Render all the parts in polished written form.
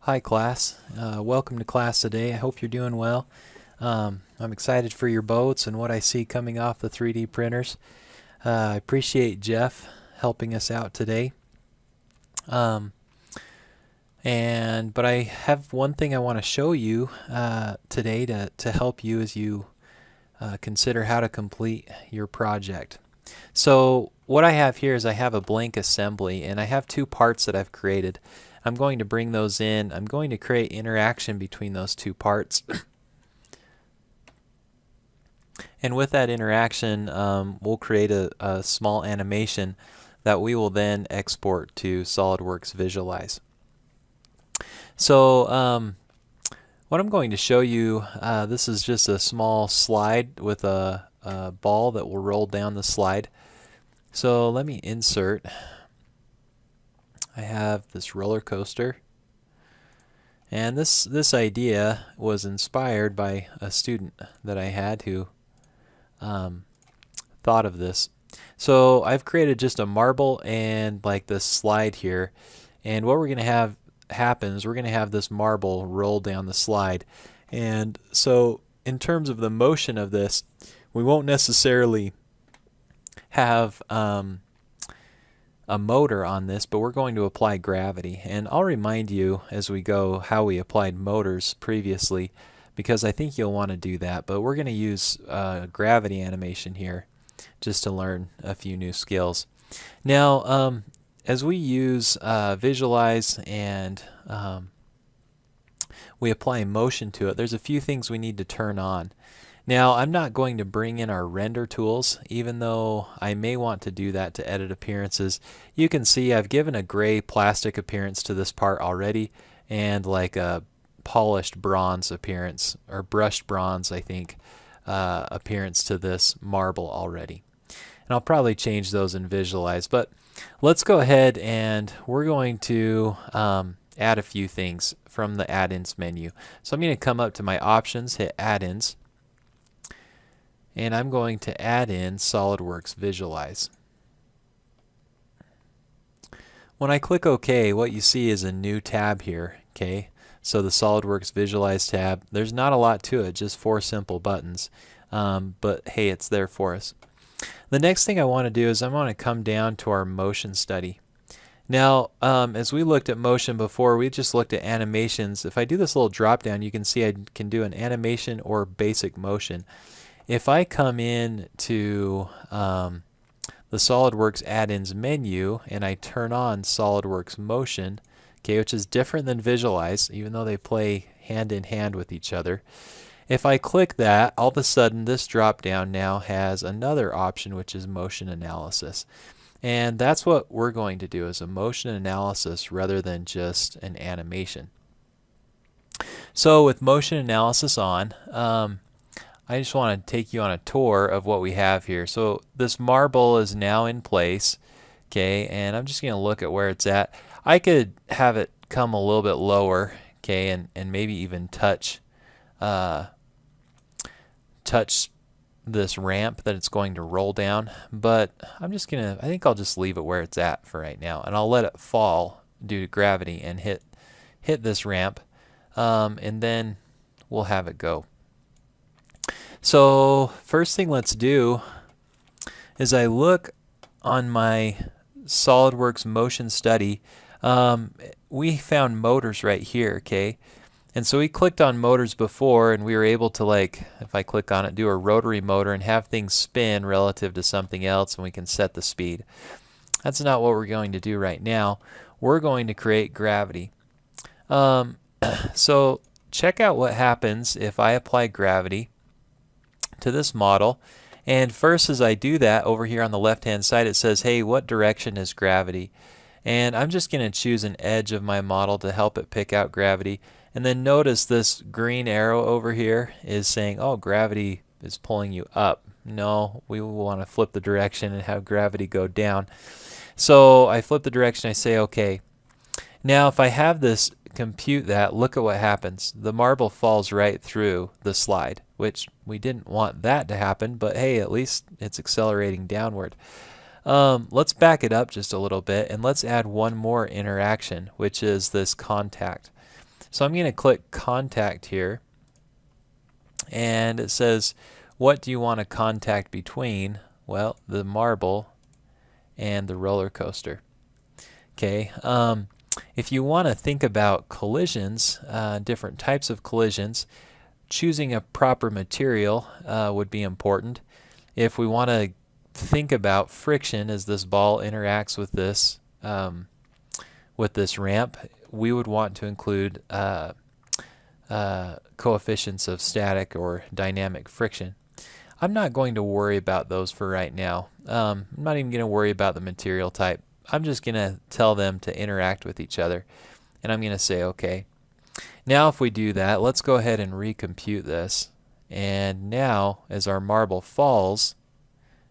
Hi class, welcome to class today. I hope you're doing well. I'm excited for your boats and what I see coming off the 3D printers. I appreciate Jeff helping us out today. But I have one thing I want to show you today to help you as you consider how to complete your project. So what I have here is I have a blank assembly and I have two parts that I've created. I'm going to bring those in. I'm going to create interaction between those two parts. And with that interaction, we'll create a small animation that we will then export to SolidWorks Visualize. So what I'm going to show you, this is just a small slide with a ball that will roll down the slide. So let me insert. I have this roller coaster, and this idea was inspired by a student that I had who thought of this. So I've created just a marble and like this slide here, and what we're going to have happen is we're going to have this marble roll down the slide. And so in terms of the motion of this, we won't necessarily have a motor on this, but we're going to apply gravity. And I'll remind you as we go how we applied motors previously, because I think you'll want to do that. But we're going to use gravity animation here just to learn a few new skills. Now, as we use visualize and we apply motion to it, there's a few things we need to turn on. Now, I'm not going to bring in our render tools, even though I may want to do that to edit appearances. You can see I've given a gray plastic appearance to this part already, and like a polished bronze appearance, or brushed bronze, I think, appearance to this marble already. And I'll probably change those in Visualize, but let's go ahead and we're going to add a few things from the add-ins menu. So I'm going to come up to my options, hit add-ins, and I'm going to add in SolidWorks Visualize. When I click OK, what you see is a new tab here. Okay, so the SolidWorks Visualize tab. There's not a lot to it, just 4 simple buttons, but hey, it's there for us. The next thing I want to do is I want to come down to our motion study. Now, as we looked at motion before, we just looked at animations. If I do this little drop down, you can see I can do an animation or basic motion. If I come in to the SolidWorks add-ins menu and I turn on SolidWorks Motion, okay, which is different than Visualize, even though they play hand in hand with each other. If I click that, all of a sudden this drop down now has another option, which is Motion Analysis. And that's what we're going to do, is a motion analysis rather than just an animation. So with motion analysis on, I just want to take you on a tour of what we have here. So this marble is now in place, okay, and I'm just going to look at where it's at. I could have it come a little bit lower, okay, and maybe even touch this ramp that it's going to roll down, but I think I'll just leave it where it's at for right now, and I'll let it fall due to gravity and hit this ramp, and then we'll have it go. So first thing let's do is I look on my SolidWorks motion study. We found motors right here, okay? And so we clicked on motors before, and we were able to, like, if I click on it, do a rotary motor and have things spin relative to something else, and we can set the speed. That's not what we're going to do right now. We're going to create gravity. So check out what happens if I apply gravity to this model. And first, as I do that, over here on the left hand side it says, hey, what direction is gravity? And I'm just going to choose an edge of my model to help it pick out gravity. And then notice this green arrow over here is saying, oh, gravity is pulling you up. No, we want to flip the direction and have gravity go down. So I flip the direction, I say okay. Now if I have this compute that, look at what happens. The marble falls right through the slide, which we didn't want that to happen, but hey, at least it's accelerating downward. Let's back it up just a little bit and let's add one more interaction, which is this contact. So I'm going to click contact here, and it says, what do you want to contact between? Well, the marble and the roller coaster. Okay, if you want to think about collisions, different types of collisions, choosing a proper material would be important. If we want to think about friction as this ball interacts with this ramp, we would want to include coefficients of static or dynamic friction. I'm not going to worry about those for right now. I'm not even going to worry about the material type. I'm just going to tell them to interact with each other, and I'm going to say OK. Now if we do that, let's go ahead and recompute this. And now as our marble falls,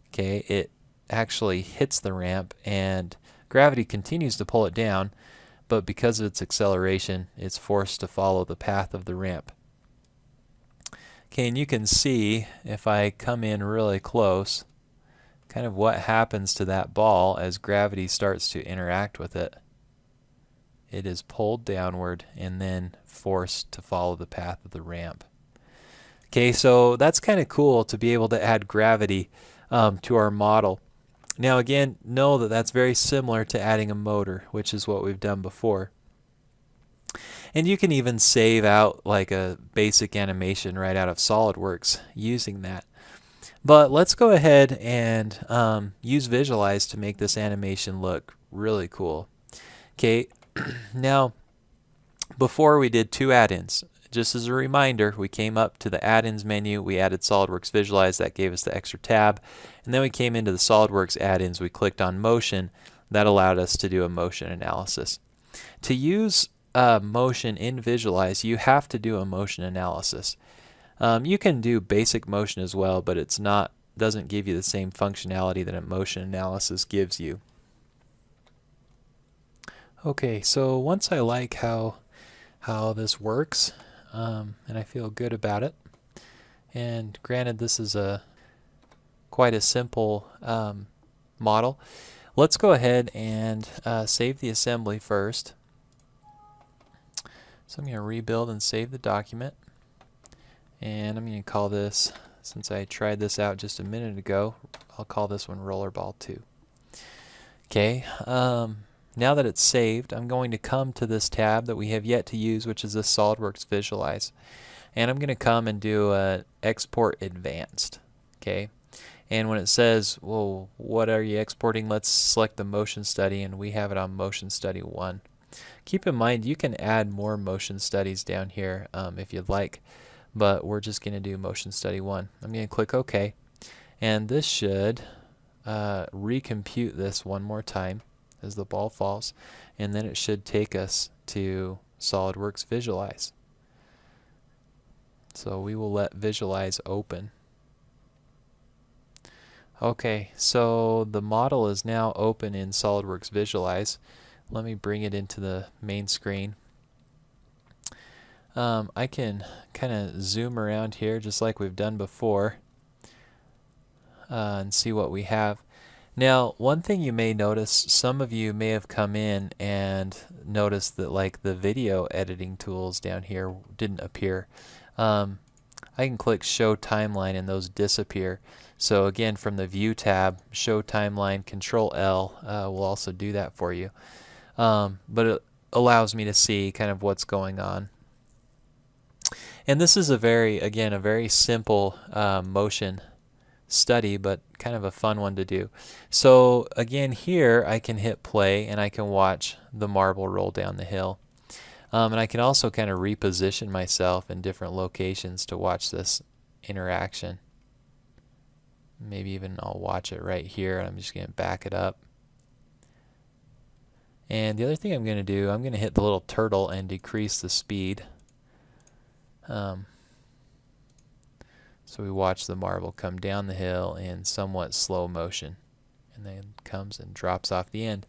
okay, it actually hits the ramp and gravity continues to pull it down, but because of its acceleration, it's forced to follow the path of the ramp. Okay, and you can see if I come in really close, kind of what happens to that ball as gravity starts to interact with it. It is pulled downward and then forced to follow the path of the ramp. Okay, so that's kind of cool to be able to add gravity to our model. Now again, know that that's very similar to adding a motor, which is what we've done before. And you can even save out like a basic animation right out of SolidWorks using that. But let's go ahead and use Visualize to make this animation look really cool. Okay, now before we did two add-ins. Just as a reminder, we came up to the add-ins menu, we added SolidWorks Visualize, that gave us the extra tab, and then we came into the SolidWorks add-ins, we clicked on motion, that allowed us to do a motion analysis. To use motion in Visualize, you have to do a motion analysis. You can do basic motion as well, but doesn't give you the same functionality that a motion analysis gives you. Okay, so once I like how this works, and I feel good about it, and granted this is quite a simple model, let's go ahead and save the assembly first. So I'm going to rebuild and save the document, and I'm going to call this, since I tried this out just a minute ago, I'll call this one Rollerball 2. Okay, now that it's saved, I'm going to come to this tab that we have yet to use, which is the SolidWorks Visualize. And I'm going to come and do an Export Advanced. Okay, and when it says, well, what are you exporting? Let's select the motion study, and we have it on motion study 1. Keep in mind, you can add more motion studies down here if you'd like, but we're just going to do motion study 1. I'm going to click OK, and this should recompute this one more time as the ball falls, and then it should take us to SolidWorks Visualize. So we will let Visualize open. Okay, so the model is now open in SolidWorks Visualize. Let me bring it into the main screen. I can kind of zoom around here just like we've done before and see what we have. Now, one thing you may notice, some of you may have come in and noticed that like the video editing tools down here didn't appear. I can click Show Timeline and those disappear. So again, from the View tab, Show Timeline, Control L will also do that for you. But it allows me to see kind of what's going on. And this is a very simple motion study, but kind of a fun one to do. So again, here I can hit play and I can watch the marble roll down the hill. And I can also kind of reposition myself in different locations to watch this interaction. Maybe even I'll watch it right here. I'm just going to back it up. And the other thing I'm going to do, I'm going to hit the little turtle and decrease the speed. So we watch the marble come down the hill in somewhat slow motion, and then comes and drops off the end.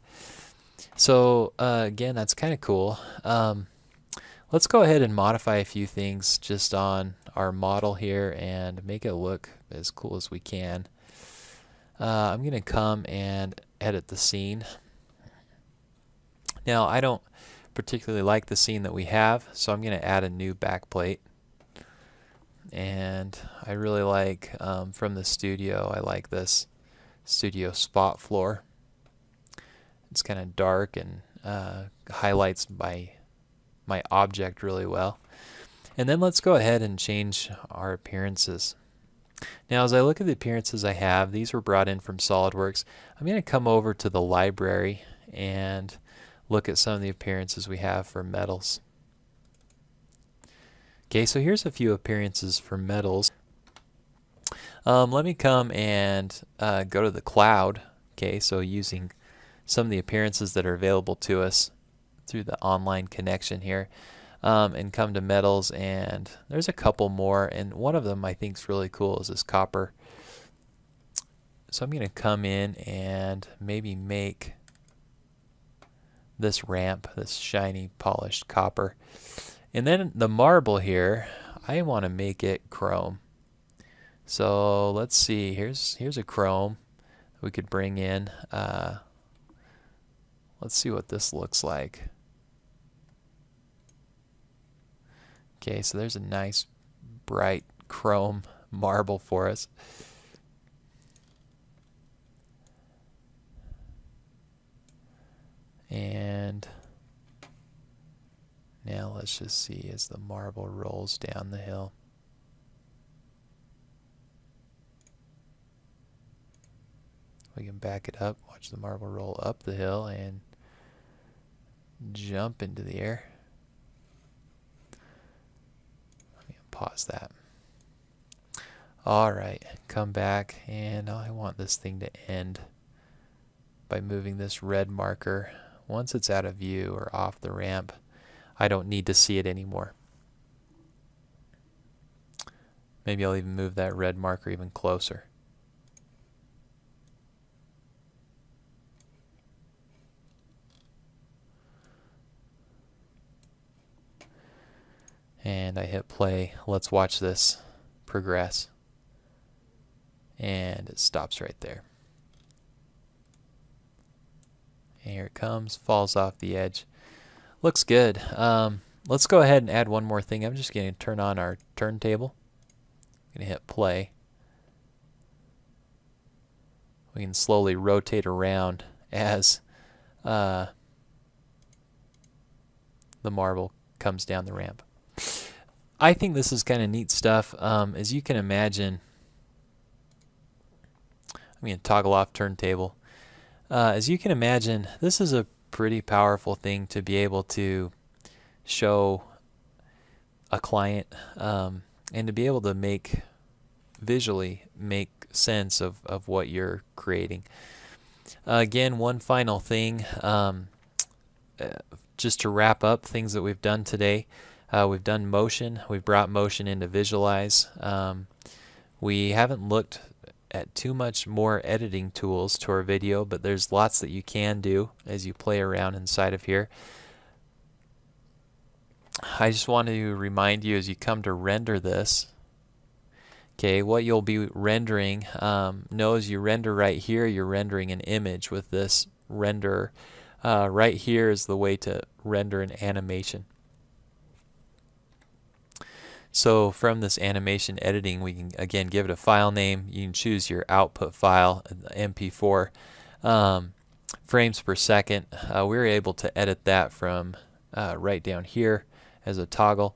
So again, that's kind of cool. Let's go ahead and modify a few things just on our model here and make it look as cool as we can. I'm going to come and edit the scene. Now, I don't particularly like the scene that we have, so I'm going to add a new backplate. And I really like, from the studio, I like this studio spot floor. It's kind of dark and highlights my object really well. And then let's go ahead and change our appearances. Now as I look at the appearances I have, these were brought in from SolidWorks. I'm going to come over to the library and look at some of the appearances we have for metals. Okay, so here's a few appearances for metals. Let me come and go to the cloud. Okay, so using some of the appearances that are available to us through the online connection here, and come to metals, and there's a couple more, and one of them I think is really cool is this copper. So I'm going to come in and maybe make this ramp, this shiny polished copper. And then the marble here, I want to make it chrome. So let's see, here's a chrome we could bring in. Let's see what this looks like. Okay, so there's a nice bright chrome marble for us. And now let's just see as the marble rolls down the hill. We can back it up, watch the marble roll up the hill and jump into the air. Let me pause that. Alright, come back, and I want this thing to end by moving this red marker. Once it's out of view or off the ramp, I don't need to see it anymore. Maybe I'll even move that red marker even closer. And I hit play. Let's watch this progress. And it stops right there. And here it comes, falls off the edge. Looks good. Let's go ahead and add one more thing. I'm just going to turn on our turntable. I'm going to hit play. We can slowly rotate around as the marble comes down the ramp. I think this is kind of neat stuff. As you can imagine, I'm going to toggle off turntable. As you can imagine, this is a pretty powerful thing to be able to show a client, and to be able to visually make sense of what you're creating. Again, one final thing, just to wrap up things that we've done today. We've done motion. We've brought motion into visualize. We haven't looked at too much more editing tools to our video, but there's lots that you can do as you play around inside of here. I just want to remind you as you come to render this, okay, what you'll be rendering, know as you render right here, you're rendering an image with this renderer. Right here is the way to render an animation. So from this animation editing, we can again give it a file name. You can choose your output file, MP4, frames per second. We were able to edit that from right down here as a toggle.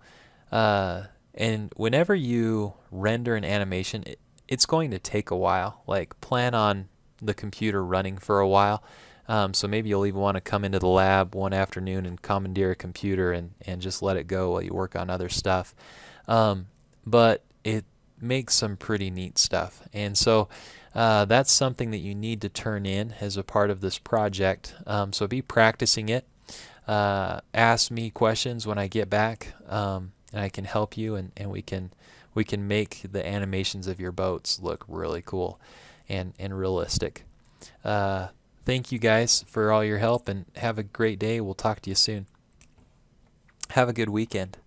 And whenever you render an animation, it's going to take a while. Like, plan on the computer running for a while. So maybe you'll even want to come into the lab one afternoon and commandeer a computer and just let it go while you work on other stuff. But it makes some pretty neat stuff. And so that's something that you need to turn in as a part of this project. So be practicing it. Ask me questions when I get back, and I can help you, and we can make the animations of your boats look really cool and realistic. Thank you guys for all your help, and have a great day. We'll talk to you soon. Have a good weekend.